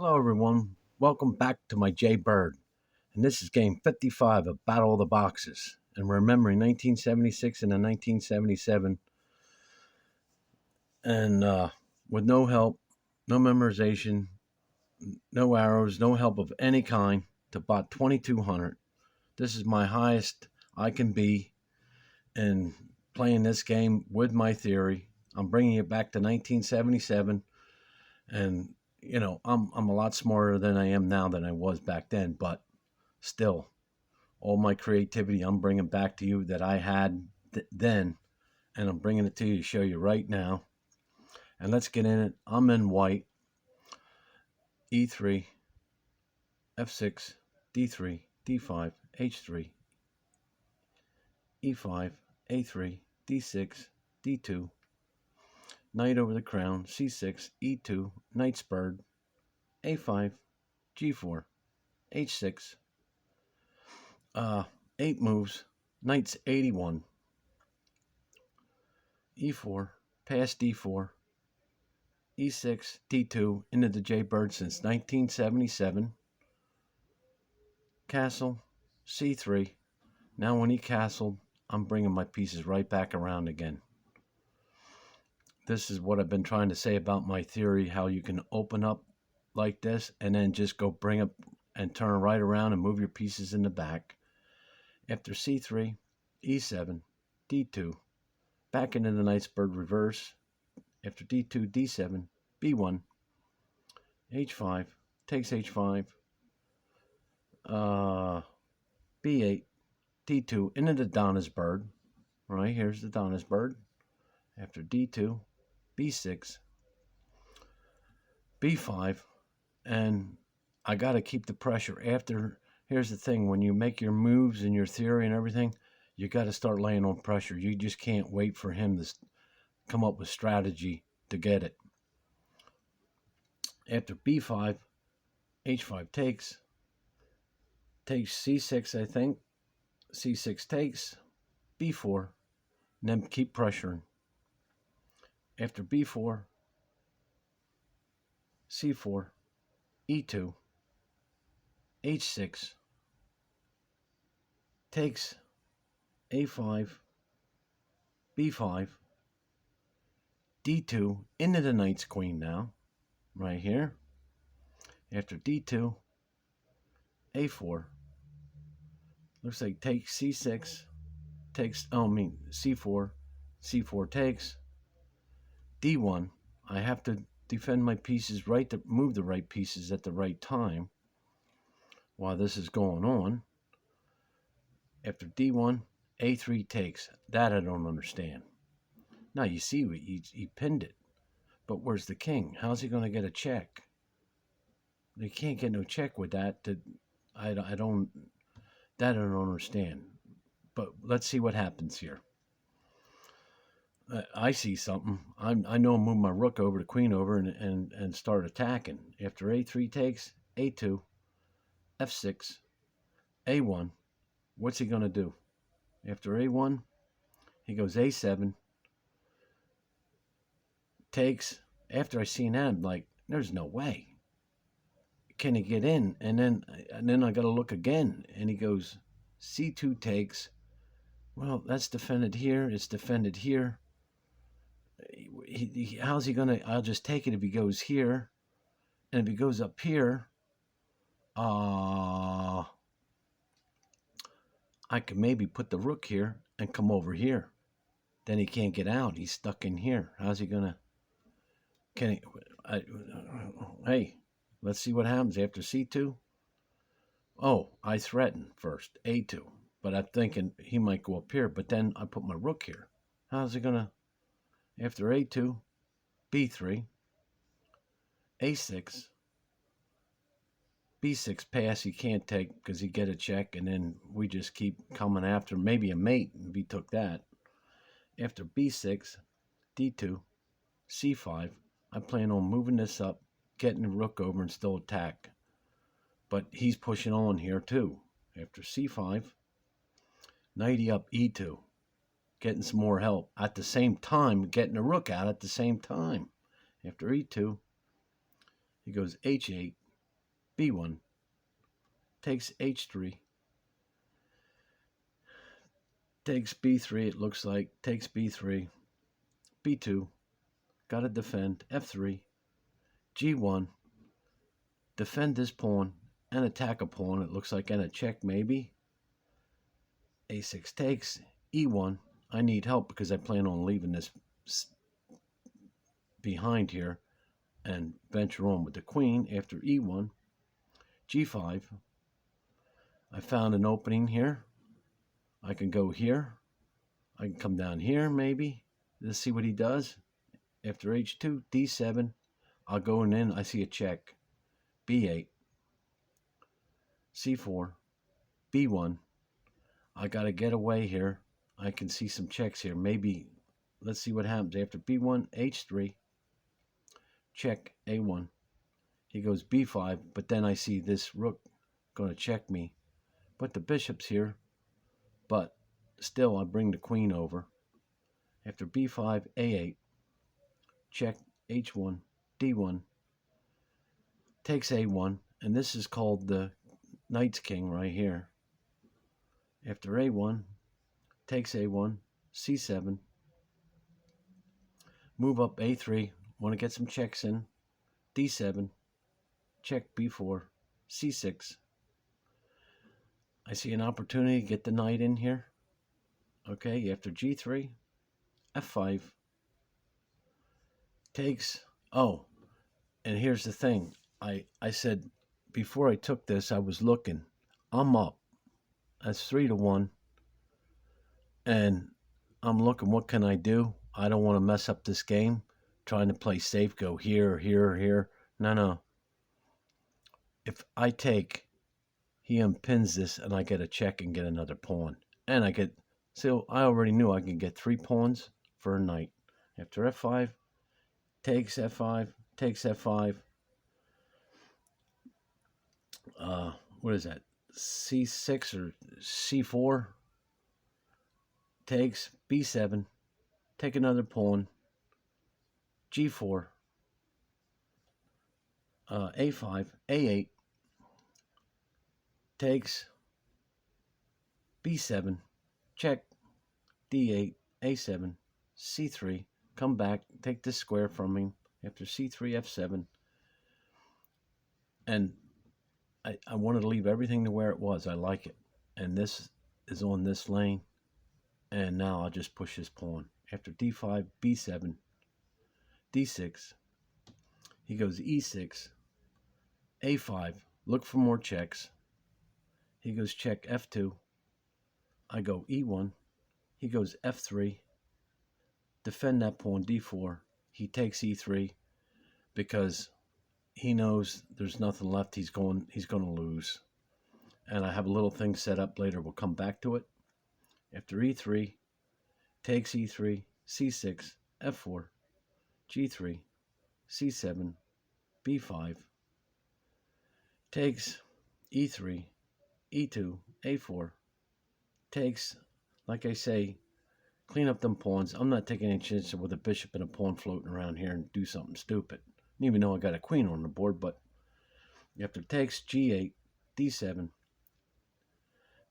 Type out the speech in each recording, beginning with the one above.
Hello, everyone. Welcome back to my J Bird. And this is game 55 of Battle of the Boxes. And we're remembering 1976 and 1977. And with no help, no memorization, no arrows, no help of any kind to bot 2200. This is my highest I can be in playing this game with my theory. I'm bringing it back to 1977. And, I'm a lot smarter than I am now than I was back then. But still, all my creativity I'm bringing back to you that I had then, and I'm bringing it to you to show you right now. And let's get in it. I'm in white. E3, F6, D3, D5, H3, E5, A3, D6, D2, knight over the crown, C6, E2, knight spurred, A5, G4, H6, 8 moves, knight's 81, E4, past D4, E6, D2, into the J-Bird since 1977. Castle, C3. Now when he castled, I'm bringing my pieces right back around again. This is what I've been trying to say about my theory, how you can open up like this and then just go bring up and turn right around and move your pieces in the back. After C3, E7, D2, back into the knight's bird reverse. After D2, D7, B1, H5, takes H5, B8, D2, into the Donna's bird. Right, here's the Donna's bird. After D2, B6, B5, and I got to keep the pressure. Here's the thing, when you make your moves and your theory and everything, you got to start laying on pressure. You just can't wait for him to come up with strategy to get it. After B5, H5 takes C6, I think. C6 takes, B4, and then keep pressuring. After B4, C4, E2, H6, takes A5, B5, D2, into the knight's queen now, right here. After D2, A4, looks like takes C6, C4, C4 takes, D1, I have to defend my pieces right to move the right pieces at the right time while this is going on. After D1, A3 takes. That I don't understand. Now you see he pinned it, but where's the king? How's he going to get a check? They can't get no check with that. I don't understand. But let's see what happens here. I see something. I know I'll move my rook over, the queen over, and start attacking. After A3 takes, A2, F6, A1. What's he going to do? After A1, he goes A7, takes. After I seen that, I'm like, there's no way. Can he get in? And then I got to look again. And he goes, C2 takes. Well, that's defended here. It's defended here. How's he going to? I'll just take it if he goes here. And if he goes up here, I could maybe put the rook here and come over here. Then he can't get out. He's stuck in here. How's he going to? Can he? Hey, let's see what happens after C2. Oh, I threaten first, A2. But I'm thinking he might go up here. But then I put my rook here. How's he going to? After A2, B3, A6, B6 pass he can't take because he get a check, and then we just keep coming after maybe a mate if he took that. After B6, D2, C5, I plan on moving this up, getting the rook over and still attack. But he's pushing on here too. After C5, knighty up E2, getting some more help. At the same time, getting the rook out at the same time. After E2, he goes H8, B1, takes H3, takes B3, it looks like, takes B3, B2, got to defend, F3, G1, defend this pawn, and attack a pawn, it looks like, and a check maybe, A6 takes, E1, I need help because I plan on leaving this behind here and venture on with the queen after E1, G5, I found an opening here, I can go here, I can come down here maybe, let's see what he does, after H2, D7, I'll go in, I see a check, B8, C4, B1, I got to get away here, I can see some checks here, maybe, let's see what happens, after B1, H3, check, A1, he goes B5, but then I see this rook going to check me, but the bishop's here, but still I bring the queen over, after B5, A8, check, H1, D1, takes A1, and this is called the Knight's King right here. After A1, takes A1, C7, move up A3, want to get some checks in, D7, check B4, C6. I see an opportunity to get the knight in here. Okay, after G3, F5, takes, oh, and here's the thing. I said before I took this, I was looking, I'm up. That's 3-1. And I'm looking, what can I do? I don't want to mess up this game. Trying to play safe, go here, or here, or here. No. If I take, he unpins this, and I get a check and get another pawn. And I get, so I already knew I could get 3 pawns for a knight. After F5, takes F5, takes F5. What is that? C6 or C4. Takes B7, take another pawn, G4, A5, A8, takes B7, check, D8, A7, C3, come back, take this square from him, after C3, F7, and I wanted to leave everything to where it was, I like it, and this is on this lane, and now I'll just push this pawn, after D5, B7, D6, he goes E6, A5, look for more checks. He goes check F2. I go E1. He goes F3. Defend that pawn D4. He takes E3 because he knows there's nothing left. He's going to lose. And I have a little thing set up later. We'll come back to it. After E3, takes E3, C6, F4, G3, C7, B5, takes E3, E2, A4, takes, like I say, clean up them pawns. I'm not taking any chances with a bishop and a pawn floating around here and do something stupid. Even though I got a queen on the board, but after takes, G8, D7,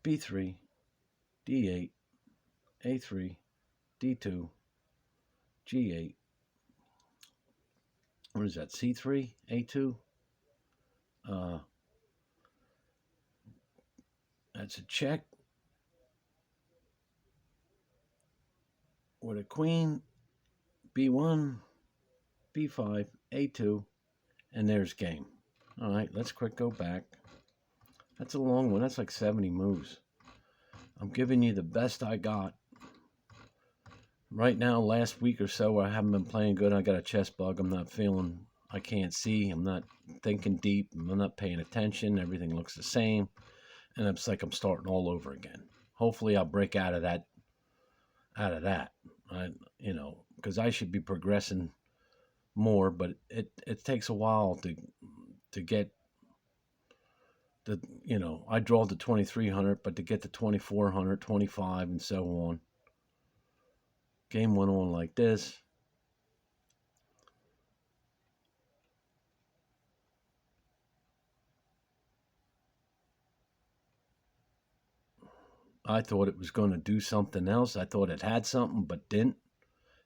B3, D8, A3, D2, G8. What is that, C3, A2? That's a check. With a queen, B1, B5, A2, and there's game. All right, let's quick go back. That's a long one. That's like 70 moves. I'm giving you the best I got. Right now, last week or so, I haven't been playing good. I got a chest bug. I'm not feeling, I can't see. I'm not thinking deep. I'm not paying attention. Everything looks the same. And it's like I'm starting all over again. Hopefully, I'll break out of that. Because I should be progressing more, but it takes a while to get the, I draw the 2300, but to get the 2400, 25, and so on. Game went on like this. I thought it was going to do something else. I thought it had something, but didn't.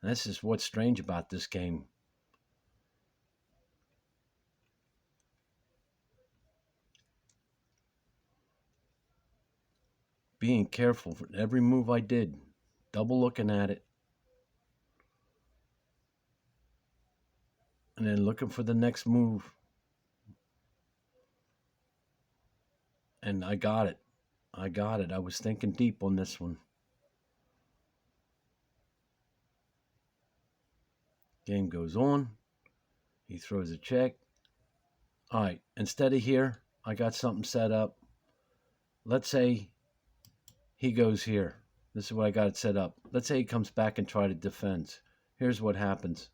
And this is what's strange about this game. Being careful for every move I did, double looking at it, and then looking for the next move. And I got it. I got it. I was thinking deep on this one. Game goes on. He throws a check. All right, instead of here, I got something set up. Let's say he goes here. This is what I got it set up. Let's say he comes back and try to defend. Here's what happens.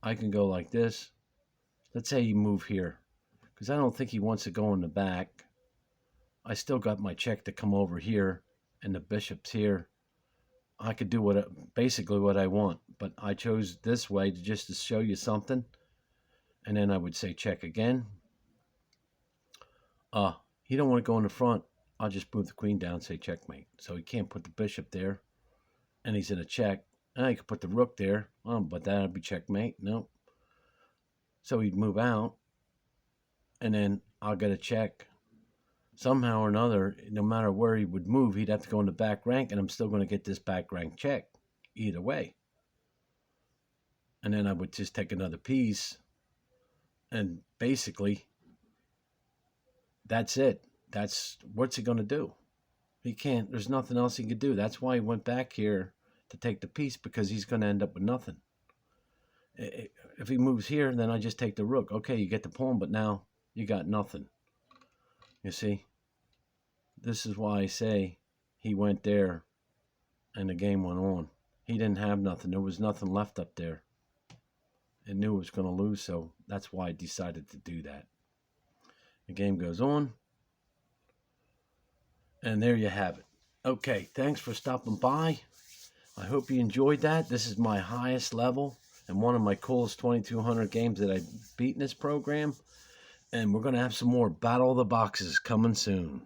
I can go like this. Let's say he move here, because I don't think he wants to go in the back. I still got my check to come over here, and the bishop's here. I could do basically what I want, but I chose this way just to show you something. And then I would say check again. He don't want to go in the front. I'll just move the queen down, say checkmate. So he can't put the bishop there, and he's in a check. And I could put the rook there, but that would be checkmate. No. So he'd move out, and then I'll get a check. Somehow or another, no matter where he would move, he'd have to go in the back rank, and I'm still going to get this back rank check either way. And then I would just take another piece, and basically, that's it. What's he going to do? He can't. There's nothing else he could do. That's why he went back here to take the piece, because he's going to end up with nothing. If he moves here, then I just take the rook. Okay, you get the pawn, but now you got nothing. You see? This is why I say he went there and the game went on. He didn't have nothing. There was nothing left up there. It knew it was going to lose, so that's why I decided to do that. The game goes on. And there you have it. Okay, thanks for stopping by. I hope you enjoyed that. This is my highest level and one of my coolest 2200 games that I've beaten this program. And we're going to have some more Battle of the Boxes coming soon.